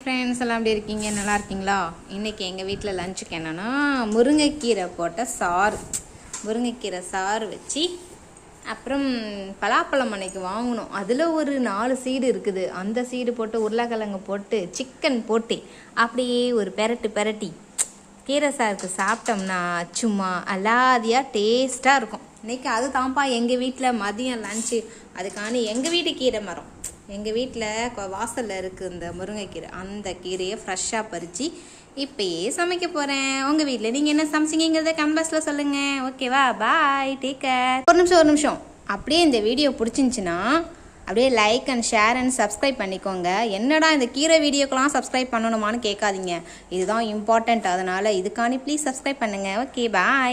Friends எல்லாம் எப்படி இருக்கீங்க? நல்லா இருக்கீங்களா? இன்றைக்கி எங்கள் வீட்டில் லஞ்சுக்கு என்னென்னா முருங்கைக்கீரை போட்ட சாறு, முருங்கைக்கீரை சாறு வச்சு அப்புறம் பலாப்பழம் அன்னைக்கு வாங்கினோம். அதில் ஒரு 4 சீடு இருக்குது. அந்த சீடு போட்டு உருளைக்கிழங்கு போட்டு சிக்கன் போட்டு அப்படியே ஒரு பெரட்டி கீரை சாருக்கு சாப்பிட்டோம்னா சும்மா அலாதியாக டேஸ்ட்டாக இருக்கும். இன்றைக்கி அது தான்ப்பா எங்கள் வீட்டில் மதியம் லஞ்சு. அதுக்கான எங்கள் வீட்டு கீரை மரம், எங்கள் வீட்டில் வாசலில் இருக்குது இந்த முருங்கைக்கீரை. அந்த கீரையை ஃப்ரெஷ்ஷாக பறித்து இப்போயே சமைக்க போகிறேன். உங்கள் வீட்டில் நீங்கள் என்ன சமைச்சிங்கிறத கமெண்ட்ஸில் சொல்லுங்கள். ஓகேவா? பாய், டேக் கேர். ஒரு நிமிஷம் அப்படியே இந்த வீடியோ பிடிச்சிருந்துச்சின்னா அப்படியே like and share and subscribe பண்ணிக்கோங்க. என்னடா இந்த கீரை வீடியோக்கெலாம் சப்ஸ்கிரைப் பண்ணணுமான்னு கேட்காதீங்க, இதுதான் இம்பார்ட்டண்ட். அதனால் இதுக்காண்டி ப்ளீஸ் சப்ஸ்கிரைப் பண்ணுங்கள். ஓகே, பாய்.